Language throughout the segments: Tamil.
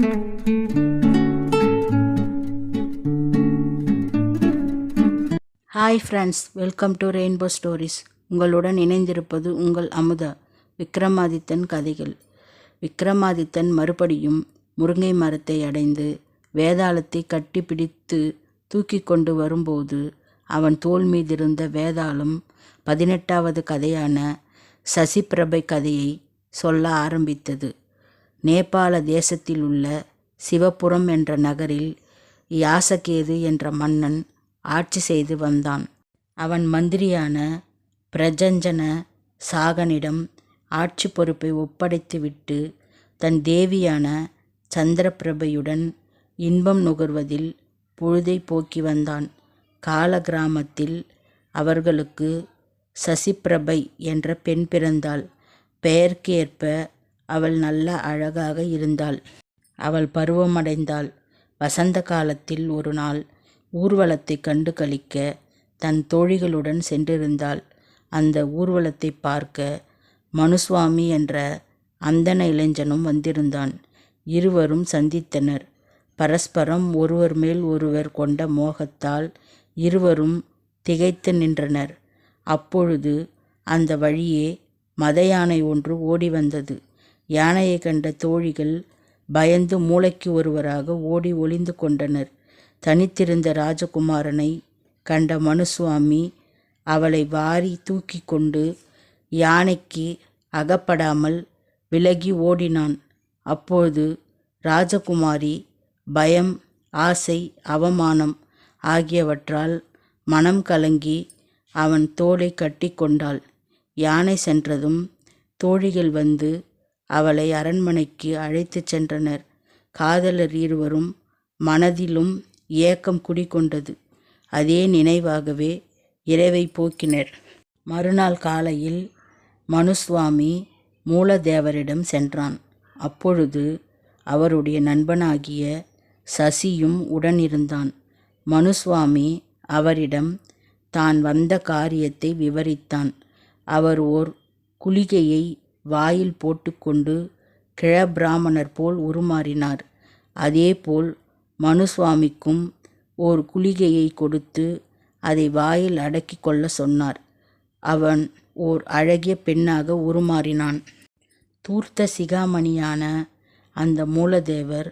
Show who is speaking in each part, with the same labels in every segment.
Speaker 1: Hi friends, welcome to rainbow stories. உங்களுடன் இணைந்திருப்பது உங்கள் அமுதா. விக்ரமாதித்தன் கதைகள். விக்ரமாதித்தன் மறுபடியும் முருங்கை மரத்தை அடைந்து வேதாளத்தை கட்டி பிடித்து தூக்கி கொண்டு வரும்போது அவன் தோள் மீதிருந்த வேதாளம் 18வது கதையான சசிபிரபை கதையை சொல்ல ஆரம்பித்தது. நேபாள தேசத்தில் உள்ள சிவபுரம் என்ற நகரில் யாசகேது என்ற மன்னன் ஆட்சி செய்து வந்தான். அவன் மந்திரியான பிரஜஞ்சன சாகனிடம் ஆட்சி பொறுப்பை ஒப்படைத்துவிட்டு தன் தேவியான சந்திரபிரபையுடன் இன்பம் நுகர்வதில் பொழுதை போக்கி வந்தான். கால கிராமத்தில் அவர்களுக்கு சசிபிரபை என்ற பெண் பிறந்தாள். பெயருக்கு ஏற்ப அவள் நல்ல அழகாக இருந்தாள். அவள் பருவமடைந்தாள். வசந்த காலத்தில் ஒரு நாள் ஊர்வலத்தை கண்டு களிக்க தன் தோழிகளுடன் சென்றிருந்தாள். அந்த ஊர்வலத்தை பார்க்க மனுசுவாமி என்ற அந்தண இளைஞனும் வந்திருந்தான். இருவரும் சந்தித்தனர். பரஸ்பரம் ஒருவர் மேல் ஒருவர் கொண்ட மோகத்தால் இருவரும் திகைத்து நின்றனர். அப்பொழுது அந்த வழியே மத யானை ஒன்று ஓடி வந்தது. யானையை கண்ட தோழிகள் பயந்து மூளைக்கு ஒருவராக ஓடி ஒளிந்து கொண்டனர். தனித்திருந்த ராஜகுமாரனை கண்ட மனுசுவாமி அவளை வாரி தூக்கி கொண்டு யானைக்கு அகப்படாமல் விலகி ஓடினான். அப்போது ராஜகுமாரி பயம், ஆசை, அவமானம் ஆகியவற்றால் மனம் கலங்கி அவன் தோளை கட்டி கொண்டாள். யானை சென்றதும் தோழிகள் வந்து அவளை அரண்மனைக்கு அழைத்து சென்றனர். காதலர் இருவரும் மனதிலும் ஏக்கம் குடிகொண்டது. அதே நினைவாகவே இரவை போக்கினர். மறுநாள் காலையில் மனுசுவாமி மூலதேவரிடம் சென்றான். அப்பொழுது அவருடைய நண்பனாகிய சசியும் உடனிருந்தான். மனுசுவாமி அவரிடம் தான் வந்த காரியத்தை விவரித்தான். அவர் ஓர் குளிகையை வாயில் போட்டுக்கொண்டு கிழபிராமணர் போல் உருமாறினார். அதேபோல் மனுசுவாமிக்கும் ஓர் குளிகையை கொடுத்து அதை வாயில் அடக்கி கொள்ள சொன்னார். அவன் ஓர் அழகிய பெண்ணாக உருமாறினான். தூர்த்த சிகாமணியான அந்த மூலதேவர்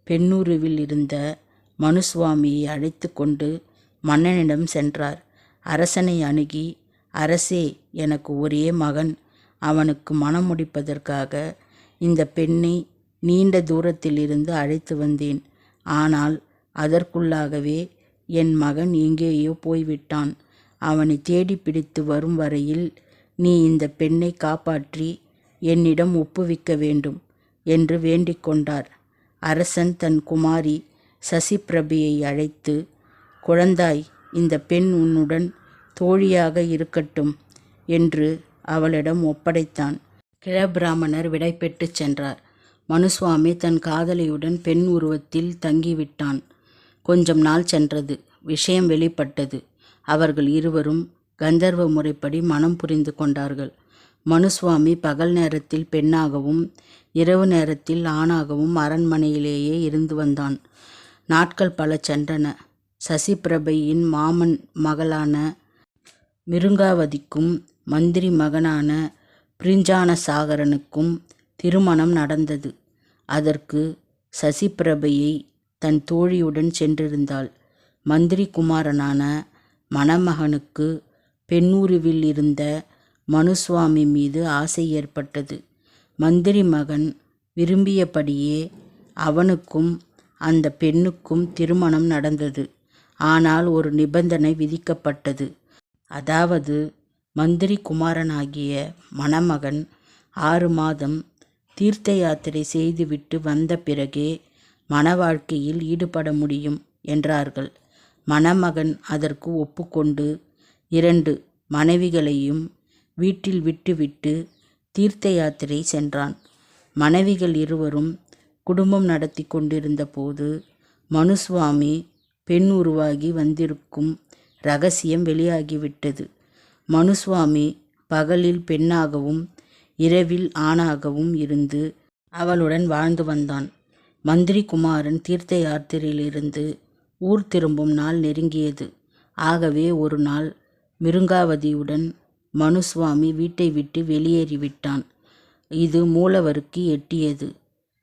Speaker 1: பெண்ணுருவில் இருந்த மனுசுவாமியை அழைத்து கொண்டு மன்னனிடம் சென்றார். அரசனை அணுகி, அரசே, எனக்கு ஒரே மகன். அவனுக்கு மனம் முடிப்பதற்காக இந்த பெண்ணை நீண்ட தூரத்திலிருந்து அழைத்து வந்தேன். ஆனால் அதற்குள்ளாகவே என் மகன் எங்கேயோ போய்விட்டான். அவனை தேடி பிடித்து வரும் வரையில் நீ இந்த பெண்ணை காப்பாற்றி என்னிடம் ஒப்புவிக்க வேண்டும் என்று வேண்டிக் கொண்டார். அரசன் தன் குமாரி சசிபிரபையை அழைத்து, குழந்தாய், இந்த பெண் உன்னுடன் தோழியாக இருக்கட்டும் என்று அவளிடம் ஒப்படைத்தான். கிழபிராமணர் விடை பெற்றுச் சென்றார். மனுசுவாமி தன் காதலியுடன் பெண் உருவத்தில் தங்கிவிட்டான். கொஞ்சம் நாள் சென்றது. விஷயம் வெளிப்பட்டது. அவர்கள் இருவரும் கந்தர்வ முறைப்படி மனம் புரிந்து கொண்டார்கள். மனுசுவாமி பகல் நேரத்தில் பெண்ணாகவும் இரவு நேரத்தில் ஆணாகவும் அரண்மனையிலேயே இருந்து வந்தான். நாட்கள் பல சென்றன. சசிபிரபையின் மாமன் மகளான மிருங்காவதிக்கும் மந்திரி மகனான பிரிஞ்சானசாகரனுக்கும் திருமணம் நடந்தது. அதற்கு சசிபிரபையை தன் தோழியுடன் சென்றிருந்தாள். மந்திரி குமாரனான மணமகனுக்கு பெண்ணூருவில் இருந்த மனுசுவாமி மீது ஆசை ஏற்பட்டது. மந்திரி மகன் விரும்பியபடியே அவனுக்கும் அந்த பெண்ணுக்கும் திருமணம் நடந்தது. ஆனால் ஒரு நிபந்தனை விதிக்கப்பட்டது. அதாவது மந்திரி குமாரனாகிய மணமகன் 6 மாதம் தீர்த்த யாத்திரை செய்துவிட்டு வந்த பிறகே மண வாழ்க்கையில் ஈடுபட முடியும் என்றார்கள். மணமகன் அதற்கு ஒப்புக்கொண்டு 2 மனைவிகளையும் வீட்டில் விட்டுவிட்டு தீர்த்த யாத்திரை சென்றான். மனைவிகள் இருவரும் குடும்பம் நடத்தி கொண்டிருந்த போது மனுசுவாமி பெண் உருவாகி வந்திருக்கும் இரகசியம் வெளியாகிவிட்டது. மனுசுவாமி பகலில் பெண்ணாகவும் இரவில் ஆணாகவும் இருந்து அவளுடன் வாழ்ந்து வந்தான். மந்திரி குமாரன் தீர்த்த யாத்திரையிலிருந்து ஊர் திரும்பும் நாள் நெருங்கியது. ஆகவே ஒரு நாள் மிருங்காவதியுடன் மனுசுவாமி வீட்டை விட்டு வெளியேறிவிட்டான். இது மூலவருக்கு எட்டியது.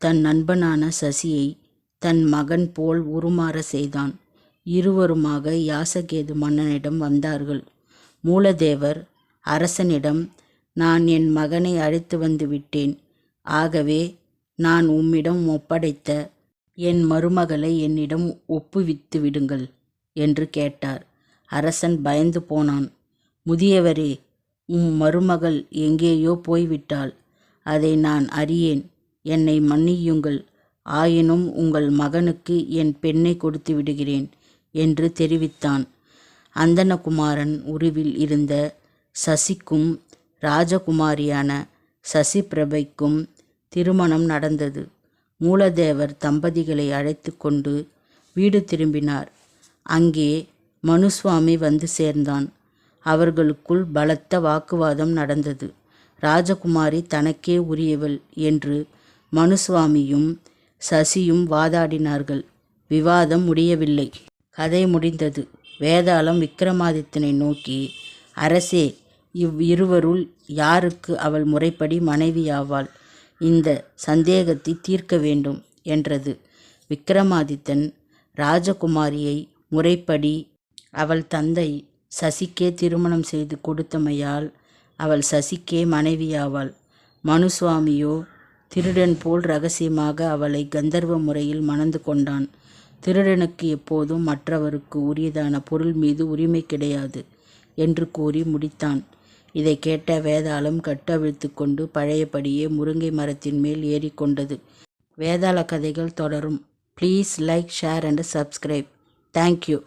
Speaker 1: தன் நண்பனான சசியை தன் மகன் போல் உருமாற செய்தான். இருவருமாக யாசகேது மன்னனிடம் வந்தார்கள். மூலதேவர் அரசனிடம், நான் என் மகனை அழைத்து வந்து விட்டேன். ஆகவே நான் உம்மிடம் ஒப்படைத்த என் மருமகளை என்னிடம் ஒப்புவித்து விடுங்கள் என்று கேட்டார். அரசன் பயந்து போனான். முதியவரே, மருமகள் எங்கேயோ போய்விட்டாள். அதை நான் அறியேன். என்னை மன்னியுங்கள். ஆயினும் உங்கள் மகனுக்கு என் பெண்ணை கொடுத்து விடுகிறேன் என்று தெரிவித்தான். அந்தணகுமாரன் உருவில் இருந்த சசிக்கும் ராஜகுமாரியான சசிபிரபைக்கும் திருமணம் நடந்தது. மூலதேவர் தம்பதிகளை அழைத்து கொண்டு வீடு திரும்பினார். அங்கே மனுசுவாமி வந்து சேர்ந்தான். அவர்களுக்குள் பலத்த வாக்குவாதம் நடந்தது. ராஜகுமாரி தனக்கே உரியவள் என்று மனுசுவாமியும் சசியும் வாதாடினார்கள். விவாதம் முடியவில்லை. கதை முடிந்தது. வேதாளம் விக்ரமாதித்தனை நோக்கி, அரசே, இவ்விருவருள் யாருக்கு அவள் முறைப்படி மனைவியாவாள்? இந்த சந்தேகத்தை தீர்க்க வேண்டும் என்றது. விக்ரமாதித்தன் ராஜகுமாரியை முறைப்படி அவள் தந்தை சசிக்கே திருமணம் செய்து கொடுத்தமையால் அவள் சசிக்கே மனைவியாவாள். மனுசுவாமியோ திருடன் போல் ரகசியமாக அவளை கந்தர்வ முறையில் மணந்து கொண்டான். திருடனுக்கு எப்போதும் மற்றவருக்கு உரியதான பொருள் மீது உரிமை கிடையாது என்று கூறி முடித்தான். இதை கேட்ட வேதாளம் கட்டவிழ்த்து கொண்டு பழையபடியே முருங்கை மரத்தின் மேல் ஏறிக்கொண்டது. வேதாள கதைகள் தொடரும். Please like, share and subscribe. Thank you.